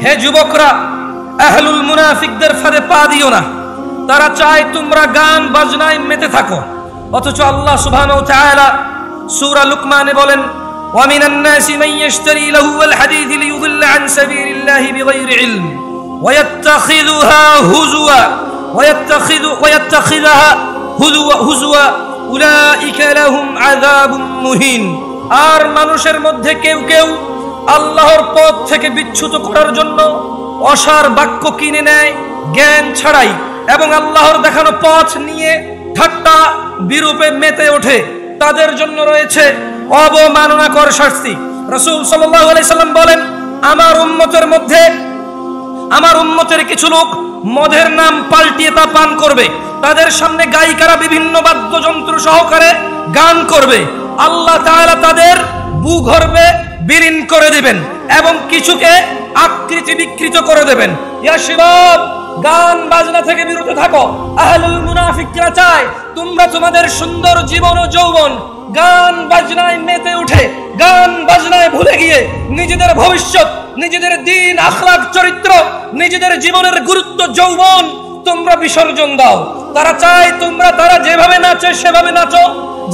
হে যুবকরা, আহলুল মুনাফিকদের ফাঁদে পা দিও না। তারা চায় তোমরা গান বাজনায় মেতে থাকো, অথচ আল্লাহ সুবহানাহু ওয়া তাআলা সূরা লুকমানে বলেন, ওয়া মিনান নাসি মান ইয়াশতারি লাহুল হাদীথ লিয়ুদিল্লা আন সাবিলিল্লাহি বিগাইরি ইলম ওয়া ইয়াত্তাখিযুহা হুজুয়া ওয়া ইয়াত্তাখিযুহা হুজুয়া উলাইকা লাহুম আযাবুম মুহিন। আর মানুষের মধ্যে কেউ কেউ আল্লাহর পথ থেকে বিচ্যুত করার জন্য অসার বাক্য কিনে নেয় জ্ঞান ছাড়াই, এবং আল্লাহর দেখানো পথ নিয়ে ঠাট্টা বিরূপে মেতে ওঠে। তাদের জন্য রয়েছে অবমাননাকর শাস্তি। রাসূল সাল্লাল্লাহু আলাইহি সাল্লাম বলেন, আমার উম্মতের কিছু লোক মদের নাম পাল্টিয়ে তা পান করবে। তাদের সামনে গায়িকারা বিভিন্ন বাদ্যযন্ত্র সহকারে গান করবে। আল্লাহ তাআলা তাদের ভূগর্ভে বিলীন করে দিবেন এবং কিছুকে আকৃতি বিকৃত করে দেবেন। ইয়া শিবাব, গান বাজনা থেকে বিরত থাকো। আহলুল মুনাফিকরা চায় তোমরা তোমাদের সুন্দর জীবন ও যৌবন গান বাজনায় মেতে উঠে গান বাজনায় ভুলে গিয়ে নিজেদের ভবিষ্যৎ, নিজেদের দ্বীন, আখলাক, চরিত্র, নিজেদের জীবনের গুরুত্ব, যৌবন তোমরা বিসর্জন দাও। তারা চায় তারা যেভাবে নাচে সেভাবে নাচো,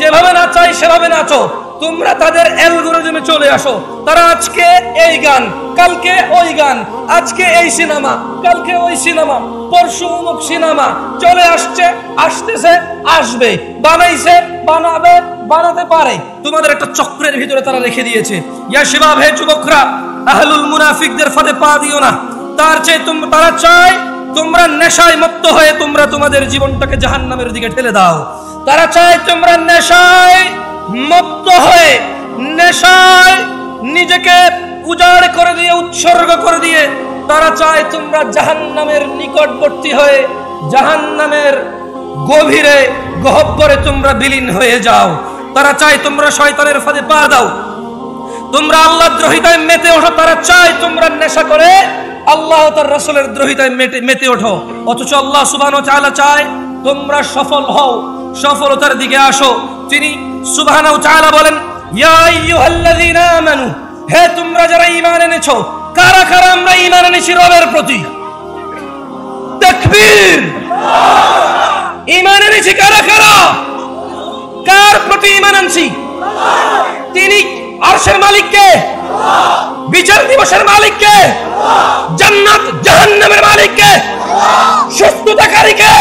যেভাবে নাচাই সেভাবে নাচো। তোমরা তাদের অ্যালগরিদমে চলে আসো। তারা আজকে এই গান, কালকে ওই গান, আজকে এই সিনেমা, কালকে ওই সিনেমা, পরশু অমুক সিনেমা চলে আসছে, আসতেছে, আসবে, বানাইছে, বানাবে, বানাতে পারে। তোমাদের একটা চক্রের ভিতরে তারা রেখে দিয়েছে। ইয়া শিবাব, হে যুবকরা, আহলুল মুনাফিকদের ফাঁদে পা দিও না। তারা চায় তোমরা নেশায় মত্ত হয়ে তোমরা তোমাদের জীবনটাকে জাহান্নামের দিকে ঠেলে দাও। তারা চায় তোমরা নেশায় মত্ত হয়ে নেশায় নিজেকে উজাড় করে দিয়ে, উৎসর্গ করে দিয়ে তারা চায় তোমরা জাহান্নামের নিকটবর্তী হয়ে জাহান্নামের গভীরে গহ্বরে তোমরা বিলীন হয়ে যাও। তারা চায় তোমরা শয়তানের ফাঁদে পা দাও, তোমরা আল্লাহ দ্রোহিতায় মেতে ওঠো। তারা চায় তোমরা নেশা করে আল্লাহ তার রাসূলের দ্রোহিতায় মেতে ওঠো। অথচ আল্লাহ সুবহানাহু ওয়া তাআলা চায় তোমরা সফল হও, সফলতার দিকে আসো। তিনি সুবহানাহু ওয়া তাআলা বলেন, ইয়া আইয়ুহাল্লাযীনা আমানু, হে তোমরা যারা ঈমান এনেছো। কারা কারা আমরা ঈমান এনেছি রবের প্রতি? তাকবীর! ঈমান এনেছি কারা কারা? কার প্রতি ঈমান আনছি? তিনি আরশের মালিক কে? বিচার দিবসের মালিক কে? জান্নাত জাহান্নামের মালিক কে? সুস্থতাকারী কে?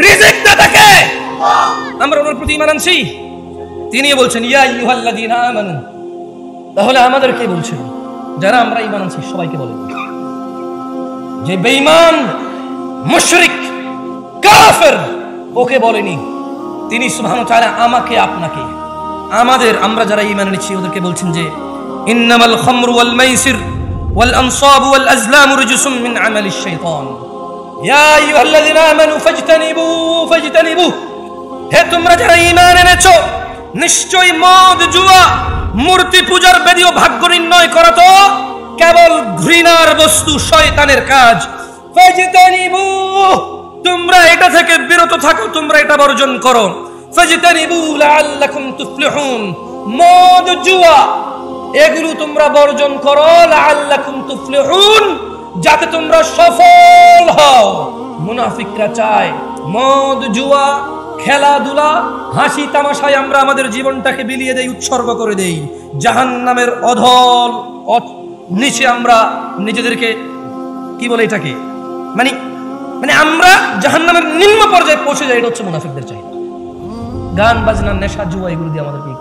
রিজিক দাতা কে? আমরা ওনার প্রতি ঈমান আনছি। তিনি বলছেন, ইয়া আইয়ুহাল্লাযীনা আমানু। তাহলে আমাদের কে বলছেন? যারা আমরা ঈমান আনছি সবাইকে বলেন। যে বেঈমান, মুশরিক, কাফের, ওকে বলেনি। তিনি সুবহানাহু ওয়া তাআলা আমাকে, আপনাকে, আমরা যারা ঈমান এনেছি ওদেরকে বলছেন যে ইন্নামাল খামরু ওয়াল মাইসির ওয়াল আনসাবু ওয়াল আজলামু রিজসুম মিন আমালিশ শাইতান ইয়া আইয়ুহাল্লাযীনা আমানু ফাজতানিবু। হে তোমরা যারা ঈমান এনেছো, নিশ্চয়ই মদ, জুয়া, মূর্তি পূজার বেদী ও ভাগ্য নির্ণয় করা তো কেবল ঘৃণার বস্তু, শয়তানের কাজ। ফাজতানিবু, তোমরা এটা থেকে বিরত থাকো, তোমরা এটা বর্জন করো। ফাজতানিবু লাআল্লাকুম তুফলিহুন, মদ, জুয়া এগুলো তোমরা বর্জন করো, লাআল্লাকুম তুফলিহুন, যাতে তোমরা সফল হও। মুনাফিকরা চায় মদ, জুয়া, খেলাধুলা, হাসি তামাশায় আমরা আমাদের জীবনটাকে বিলিয়ে দেই, উৎসর্গ করে দেই। জাহান্নামের অধল নিচে আমরা নিজেদেরকে, কি বলে এটাকে, মানে আমরা জাহান্নামের নিম্ন পর্যায়ে পৌঁছে যাই। এটা হচ্ছে মুনাফিকদের চাহিদা। গান বাজনা, নেশা, জুয়া এগুলো দিয়ে আমাদের কি